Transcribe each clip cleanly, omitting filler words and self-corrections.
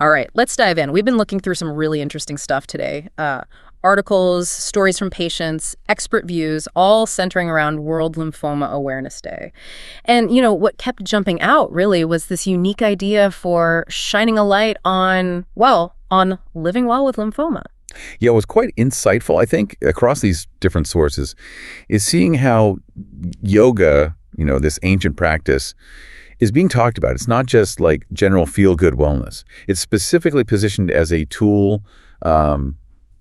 All right, let's dive in. We've been looking through some really interesting stuff today. Articles, stories from patients, expert views, all centering around World Lymphoma Awareness Day. And, what kept jumping out really was this unique idea for shining a light on, well, on living well with lymphoma. Yeah, it was quite insightful, I think, across these different sources, is seeing how yoga, this ancient practice, is being talked about. It's not just like general feel-good wellness. It's specifically positioned as a tool,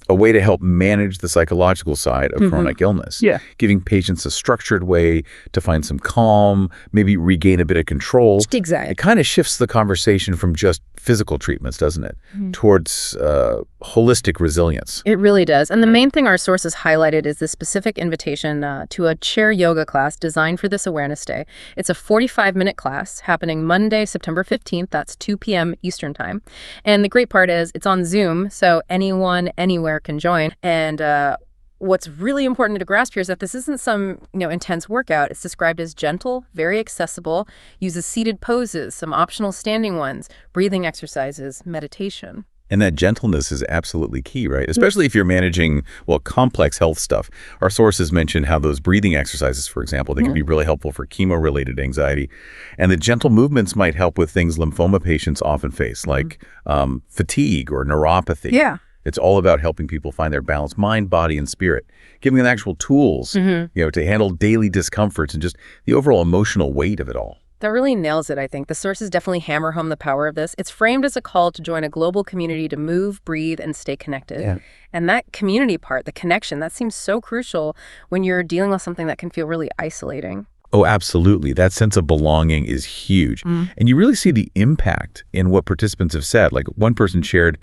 a way to help manage the psychological side of chronic illness, giving patients a structured way to find some calm, maybe regain a bit of control. Exactly. It kind of shifts the conversation from just physical treatments, doesn't it, towards holistic resilience. It really does. And the main thing our sources highlighted is the specific invitation to a chair yoga class designed for this awareness day. It's a 45-minute class happening Monday, September 15th. That's 2 p.m. Eastern time. And the great part is it's on Zoom, so anyone, anywhere can join. And what's really important to grasp here is that this isn't some, intense workout. It's described as gentle, very accessible, uses seated poses, some optional standing ones, breathing exercises, meditation. And that gentleness is absolutely key, right? Especially if you're managing, complex health stuff. Our sources mentioned how those breathing exercises, for example, they can be really helpful for chemo-related anxiety. And the gentle movements might help with things lymphoma patients often face, like fatigue or neuropathy. Yeah. It's all about helping people find their balance, mind, body, and spirit, giving them actual tools, to handle daily discomforts and just the overall emotional weight of it all. That really nails it, I think. The sources definitely hammer home the power of this. It's framed as a call to join a global community to move, breathe, and stay connected. Yeah. And that community part, the connection, that seems so crucial when you're dealing with something that can feel really isolating. Oh, absolutely. That sense of belonging is huge. And you really see the impact in what participants have said. Like one person shared,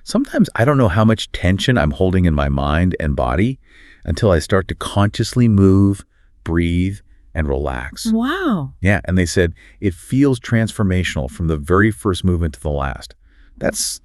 sometimes I don't know how much tension I'm holding in my mind and body until I start to consciously move, breathe, and relax. Wow. Yeah, and they said it feels transformational from the very first movement to the last. That's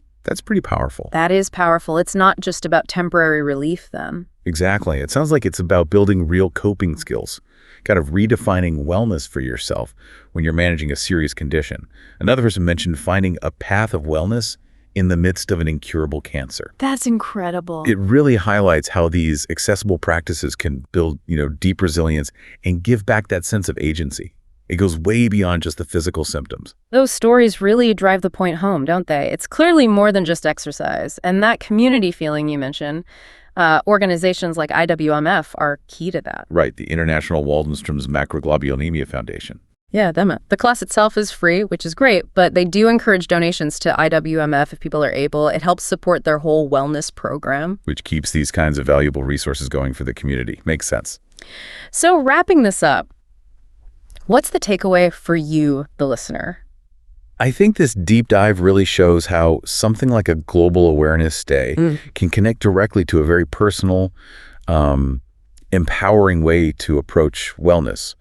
pretty powerful. That is powerful. It's not just about temporary relief then. Exactly. It sounds like it's about building real coping skills, kind of redefining wellness for yourself when you're managing a serious condition. Another person mentioned finding a path of wellness in the midst of an incurable cancer. That's incredible. It really highlights how these accessible practices can build, deep resilience and give back that sense of agency. It goes way beyond just the physical symptoms. Those stories really drive the point home, don't they? It's clearly more than just exercise. And that community feeling you mentioned, organizations like IWMF are key to that. Right, the International Waldenstrom's Macroglobulinemia Foundation. Yeah, them. The class itself is free, which is great, but they do encourage donations to IWMF if people are able. It helps support their whole wellness program. Which keeps these kinds of valuable resources going for the community. Makes sense. So wrapping this up, what's the takeaway for you, the listener? I think this deep dive really shows how something like a global awareness day can connect directly to a very personal, empowering way to approach wellness,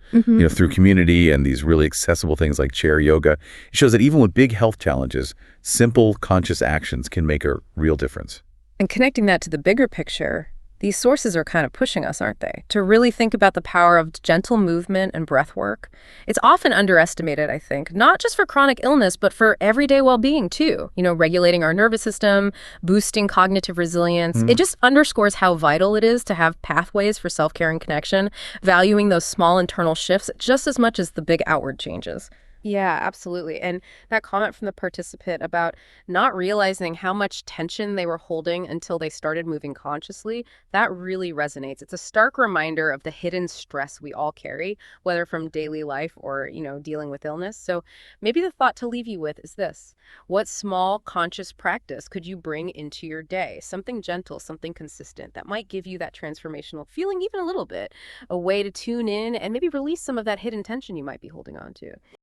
through community and these really accessible things like chair yoga. It shows that even with big health challenges, simple conscious actions can make a real difference. And connecting that to the bigger picture, these sources are kind of pushing us, aren't they, to really think about the power of gentle movement and breath work. It's often underestimated, I think, not just for chronic illness, but for everyday well-being, too. Regulating our nervous system, boosting cognitive resilience. It just underscores how vital it is to have pathways for self-care and connection, valuing those small internal shifts just as much as the big outward changes. Yeah, absolutely. And that comment from the participant about not realizing how much tension they were holding until they started moving consciously, that really resonates. It's a stark reminder of the hidden stress we all carry, whether from daily life or, dealing with illness. So maybe the thought to leave you with is this. What small conscious practice could you bring into your day? Something gentle, something consistent that might give you that transformational feeling even a little bit, a way to tune in and maybe release some of that hidden tension you might be holding on to.